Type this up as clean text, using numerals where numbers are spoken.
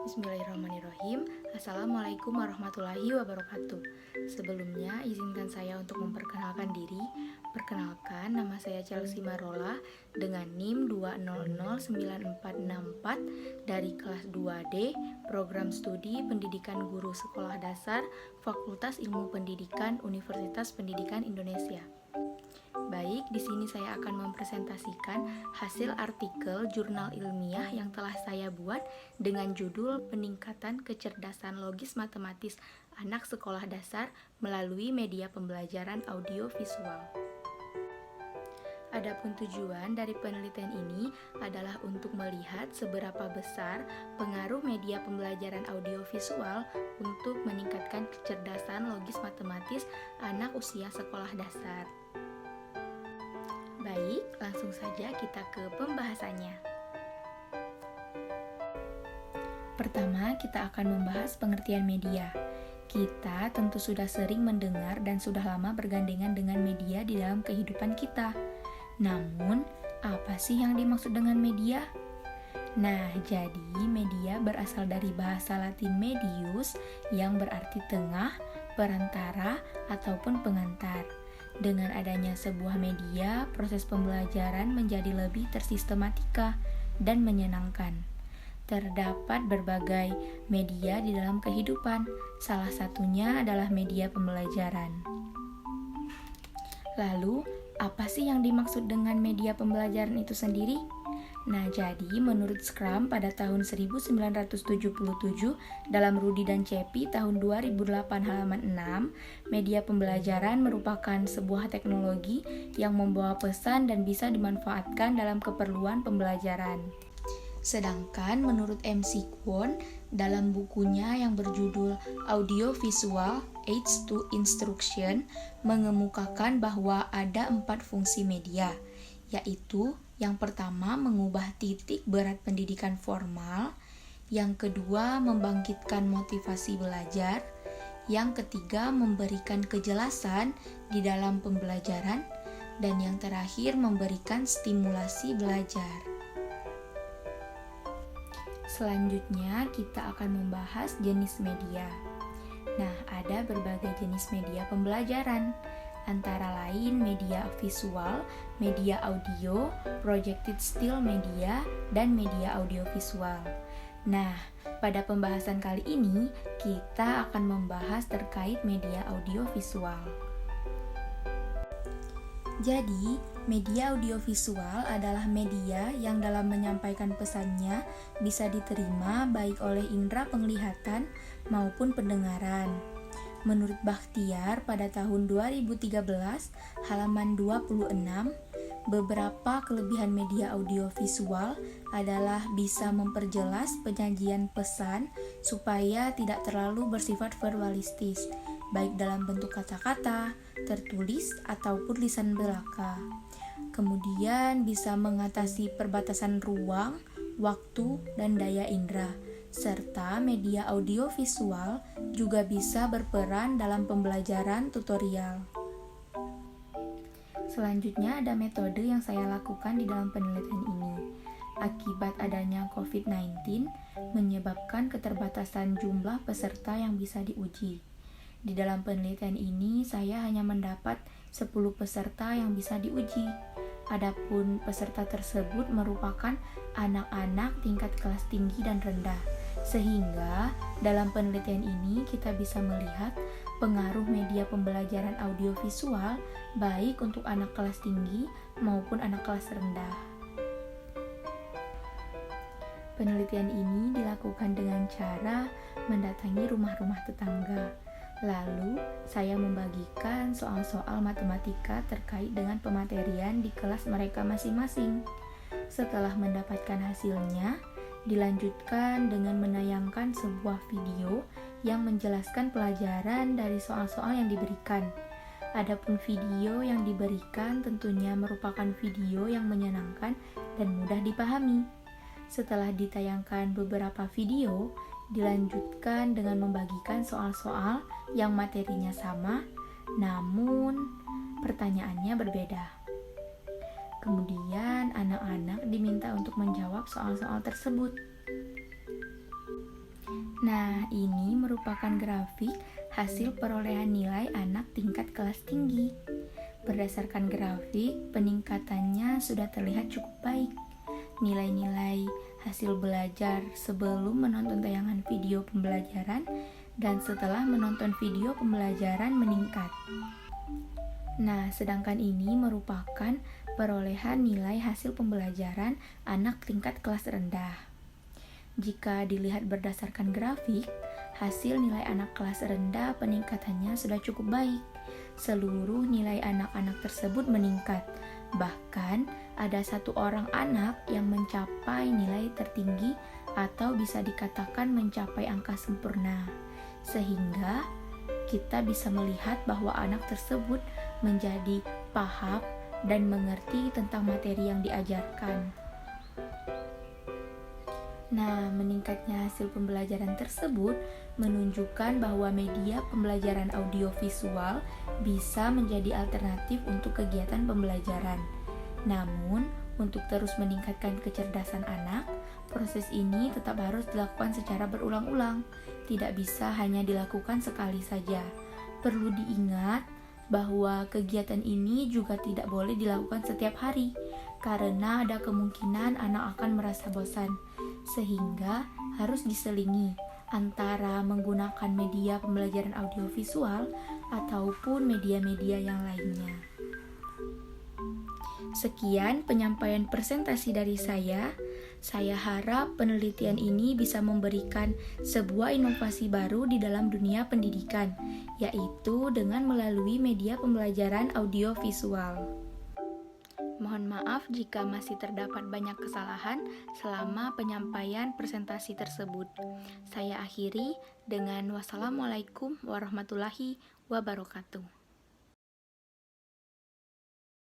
Bismillahirrahmanirrahim. Assalamualaikum warahmatullahi wabarakatuh. Sebelumnya, izinkan saya untuk memperkenalkan diri. Perkenalkan, nama saya Chelsea Marola dengan NIM 2009464 dari kelas 2D, Program Studi Pendidikan Guru Sekolah Dasar, Fakultas Ilmu Pendidikan, Universitas Pendidikan Indonesia. Baik, di sini saya akan mempresentasikan hasil artikel jurnal ilmiah yang telah saya buat dengan judul Peningkatan Kecerdasan Logis Matematis Anak Sekolah Dasar melalui Media Pembelajaran Audiovisual. Adapun tujuan dari penelitian ini adalah untuk melihat seberapa besar pengaruh media pembelajaran audiovisual untuk meningkatkan kecerdasan logis matematis anak usia sekolah dasar. Baik, langsung saja kita ke pembahasannya. Pertama, kita akan membahas pengertian media. Kita tentu sudah sering mendengar dan sudah lama bergandengan dengan media di dalam kehidupan kita. Namun, apa sih yang dimaksud dengan media? Nah, jadi media berasal dari bahasa Latin medius yang berarti tengah, perantara, ataupun pengantar. Dengan adanya sebuah media, proses pembelajaran menjadi lebih tersistematika dan menyenangkan. Terdapat berbagai media di dalam kehidupan, salah satunya adalah media pembelajaran. Lalu, apa sih yang dimaksud dengan media pembelajaran itu sendiri? Nah, jadi menurut Scrum pada tahun 1977 dalam Rudi dan Cepi tahun 2008 halaman 6, media pembelajaran merupakan sebuah teknologi yang membawa pesan dan bisa dimanfaatkan dalam keperluan pembelajaran. Sedangkan menurut MC Kwon dalam bukunya yang berjudul Audiovisual Aids to Instruction mengemukakan bahwa ada 4 fungsi media, yaitu yang pertama, mengubah titik berat pendidikan formal. Yang kedua, membangkitkan motivasi belajar. Yang ketiga, memberikan kejelasan di dalam pembelajaran. Dan yang terakhir, memberikan stimulasi belajar. Selanjutnya, kita akan membahas jenis media. Nah, ada berbagai jenis media pembelajaran, antara lain media visual, media audio, projected still media, dan media audiovisual. Nah, pada pembahasan kali ini, kita akan membahas terkait media audiovisual. Jadi, media audiovisual adalah media yang dalam menyampaikan pesannya bisa diterima baik oleh indera penglihatan maupun pendengaran. Menurut Bakhtiar pada tahun 2013, halaman 26, beberapa kelebihan media audiovisual adalah bisa memperjelas penyajian pesan supaya tidak terlalu bersifat verbalistis, baik dalam bentuk kata-kata, tertulis, ataupun lisan belaka. Kemudian bisa mengatasi perbatasan ruang, waktu, dan daya indera. Serta media audiovisual juga bisa berperan dalam pembelajaran tutorial. Selanjutnya ada metode yang saya lakukan di dalam penelitian ini. Akibat adanya COVID-19 menyebabkan keterbatasan jumlah peserta yang bisa diuji. Di dalam penelitian ini saya hanya mendapat 10 peserta yang bisa diuji. Adapun peserta tersebut merupakan anak-anak tingkat kelas tinggi dan rendah. Sehingga dalam penelitian ini kita bisa melihat pengaruh media pembelajaran audiovisual baik untuk anak kelas tinggi maupun anak kelas rendah. Penelitian ini dilakukan dengan cara mendatangi rumah-rumah tetangga. Lalu, saya membagikan soal-soal matematika terkait dengan pematerian di kelas mereka masing-masing. Setelah mendapatkan hasilnya, dilanjutkan dengan menayangkan sebuah video yang menjelaskan pelajaran dari soal-soal yang diberikan. Adapun video yang diberikan tentunya merupakan video yang menyenangkan dan mudah dipahami. Setelah ditayangkan beberapa video, dilanjutkan dengan membagikan soal-soal yang materinya sama, namun pertanyaannya berbeda. Kemudian anak-anak diminta untuk menjawab soal-soal tersebut. Nah, ini merupakan grafik hasil perolehan nilai anak tingkat kelas tinggi. Berdasarkan grafik, peningkatannya sudah terlihat cukup baik. Nilai-nilai hasil belajar sebelum menonton tayangan video pembelajaran dan setelah menonton video pembelajaran meningkat. Nah, sedangkan ini merupakan perolehan nilai hasil pembelajaran anak tingkat kelas rendah. Jika dilihat berdasarkan grafik, hasil nilai anak kelas rendah peningkatannya sudah cukup baik. Seluruh nilai anak-anak tersebut meningkat. Bahkan, ada satu orang anak yang mencapai nilai tertinggi atau bisa dikatakan mencapai angka sempurna. Sehingga, kita bisa melihat bahwa anak tersebut menjadi paham dan mengerti tentang materi yang diajarkan. Nah, meningkatnya hasil pembelajaran tersebut menunjukkan bahwa media pembelajaran audiovisual bisa menjadi alternatif untuk kegiatan pembelajaran. Namun, untuk terus meningkatkan kecerdasan anak, proses ini tetap harus dilakukan secara berulang-ulang, tidak bisa hanya dilakukan sekali saja. Perlu diingat bahwa kegiatan ini juga tidak boleh dilakukan setiap hari, karena ada kemungkinan anak akan merasa bosan, sehingga harus diselingi antara menggunakan media pembelajaran audiovisual ataupun media-media yang lainnya. Sekian penyampaian presentasi dari saya. Saya harap penelitian ini bisa memberikan sebuah inovasi baru di dalam dunia pendidikan, yaitu dengan melalui media pembelajaran audiovisual. Mohon maaf jika masih terdapat banyak kesalahan selama penyampaian presentasi tersebut. Saya akhiri dengan wassalamualaikum warahmatullahi wabarakatuh.